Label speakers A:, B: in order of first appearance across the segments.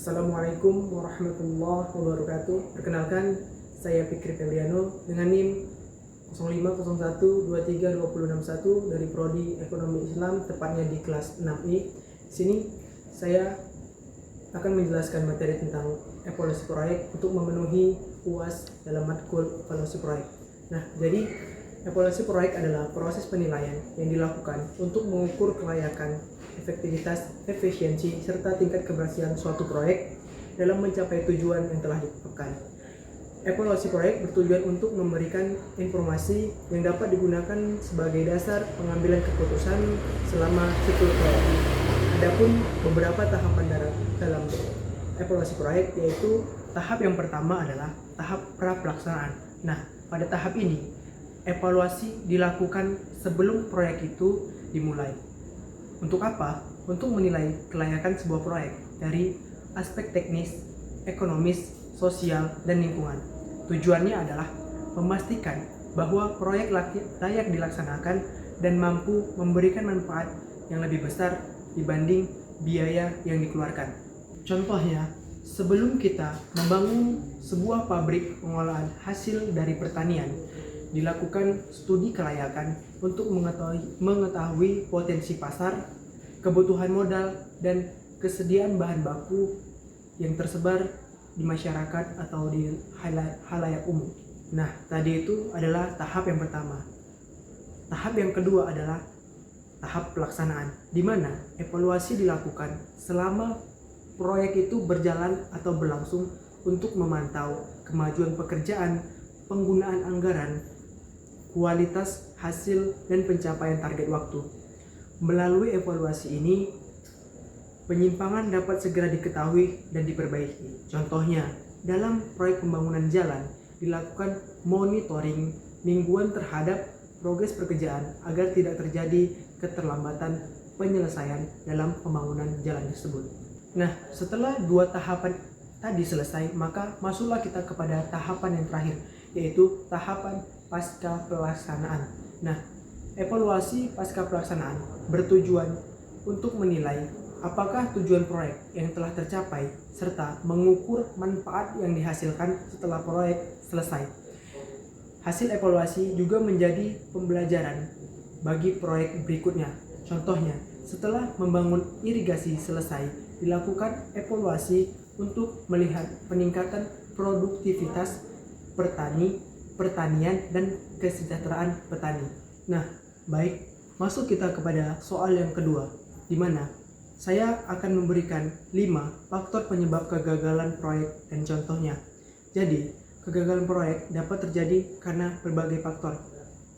A: Assalamualaikum warahmatullahi wabarakatuh. Perkenalkan, saya Fikri Febriano dengan NIM 0501232061 dari Prodi Ekonomi Islam, tepatnya di kelas 6I. Di sini saya akan menjelaskan materi tentang evaluasi proyek untuk memenuhi UAS dalam matkul evaluasi proyek. Nah, jadi evaluasi proyek adalah proses penilaian yang dilakukan untuk mengukur kelayakan, efektivitas, efisiensi, serta tingkat keberhasilan suatu proyek dalam mencapai tujuan yang telah ditetapkan. Evaluasi proyek bertujuan untuk memberikan informasi yang dapat digunakan sebagai dasar pengambilan keputusan selama siklus proyek. Adapun beberapa tahapan dalam evaluasi proyek, yaitu tahap yang pertama adalah tahap pra-pelaksanaan. Nah, pada tahap ini evaluasi dilakukan sebelum proyek itu dimulai. Untuk apa? Untuk menilai kelayakan sebuah proyek dari aspek teknis, ekonomis, sosial, dan lingkungan. Tujuannya adalah memastikan bahwa proyek layak dilaksanakan dan mampu memberikan manfaat yang lebih besar dibanding biaya yang dikeluarkan. Contohnya, sebelum kita membangun sebuah pabrik pengolahan hasil dari pertanian, dilakukan studi kelayakan untuk mengetahui potensi pasar, kebutuhan modal, dan kesediaan bahan baku yang tersebar di masyarakat atau di halayak umum. Nah, tadi itu adalah tahap yang pertama. Tahap yang kedua adalah tahap pelaksanaan, di mana evaluasi dilakukan selama proyek itu berjalan atau berlangsung untuk memantau kemajuan pekerjaan, penggunaan anggaran, kualitas hasil, dan pencapaian target waktu. Melalui evaluasi ini, penyimpangan dapat segera diketahui dan diperbaiki. Contohnya, dalam proyek pembangunan jalan, dilakukan monitoring mingguan terhadap progres pekerjaan agar tidak terjadi keterlambatan penyelesaian dalam pembangunan jalan tersebut. Nah, setelah dua tahapan tadi selesai, maka masuklah kita kepada tahapan yang terakhir, yaitu tahapan pasca pelaksanaan. Nah, evaluasi pasca pelaksanaan bertujuan untuk menilai apakah tujuan proyek yang telah tercapai serta mengukur manfaat yang dihasilkan setelah proyek selesai. Hasil evaluasi juga menjadi pembelajaran bagi proyek berikutnya. Contohnya, setelah membangun irigasi selesai, dilakukan evaluasi untuk melihat peningkatan produktivitas pertanian, dan kesejahteraan petani. Nah, baik, masuk kita kepada soal yang kedua, di mana saya akan memberikan 5 faktor penyebab kegagalan proyek dan contohnya. Jadi, kegagalan proyek dapat terjadi karena berbagai faktor.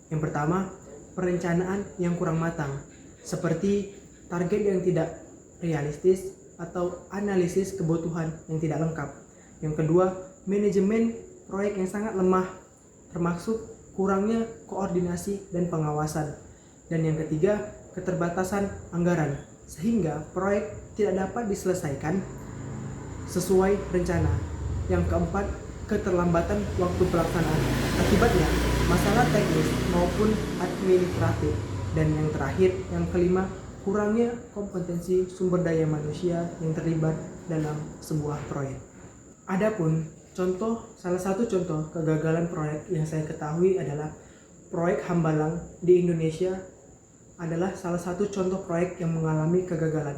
A: Yang pertama, perencanaan yang kurang matang, seperti target yang tidak realistis atau analisis kebutuhan yang tidak lengkap. Yang kedua, manajemen proyek yang sangat lemah, termasuk kurangnya koordinasi dan pengawasan. Dan yang ketiga, keterbatasan anggaran, sehingga proyek tidak dapat diselesaikan sesuai rencana. Yang keempat, keterlambatan waktu pelaksanaan, akibatnya masalah teknis maupun administratif. Dan yang terakhir, yang kelima, kurangnya kompetensi sumber daya manusia yang terlibat dalam sebuah proyek. Adapun salah satu contoh kegagalan proyek yang saya ketahui adalah proyek Hambalang di Indonesia adalah salah satu contoh proyek yang mengalami kegagalan.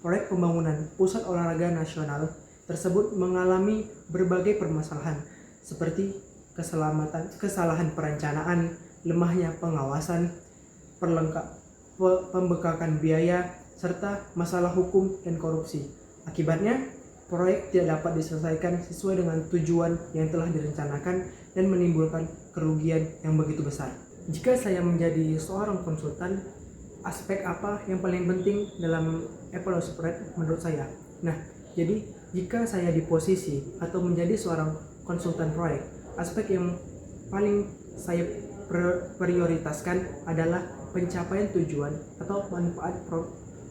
A: Proyek pembangunan pusat olahraga nasional tersebut mengalami berbagai permasalahan seperti kesalahan perencanaan, lemahnya pengawasan, pembengkakan biaya, serta masalah hukum dan korupsi. Akibatnya, proyek tidak dapat diselesaikan sesuai dengan tujuan yang telah direncanakan dan menimbulkan kerugian yang begitu besar. Jika saya menjadi seorang konsultan, aspek apa yang paling penting dalam evaluasi proyek menurut saya? Nah, jadi jika saya di posisi atau menjadi seorang konsultan proyek, aspek yang paling saya prioritaskan adalah pencapaian tujuan atau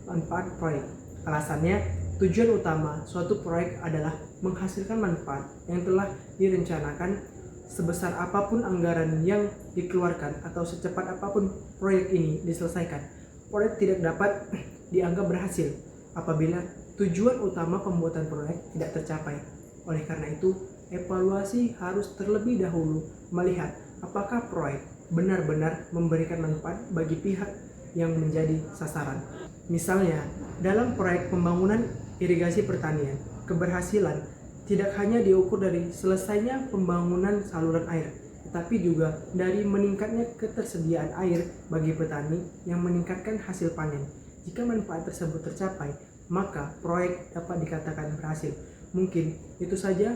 A: manfaat proyek. Alasannya, tujuan utama suatu proyek adalah menghasilkan manfaat yang telah direncanakan. Sebesar apapun anggaran yang dikeluarkan atau secepat apapun proyek ini diselesaikan, proyek tidak dapat dianggap berhasil apabila tujuan utama pembuatan proyek tidak tercapai. Oleh karena itu, evaluasi harus terlebih dahulu melihat apakah proyek benar-benar memberikan manfaat bagi pihak yang menjadi sasaran. Misalnya, dalam proyek pembangunan irigasi pertanian, keberhasilan tidak hanya diukur dari selesainya pembangunan saluran air, tetapi juga dari meningkatnya ketersediaan air bagi petani yang meningkatkan hasil panen. Jika manfaat tersebut tercapai, maka proyek dapat dikatakan berhasil. Mungkin itu saja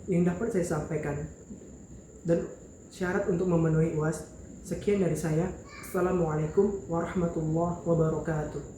A: yang dapat saya sampaikan. Dan syarat untuk memenuhi UAS. Sekian dari saya. Assalamualaikum warahmatullahi wabarakatuh.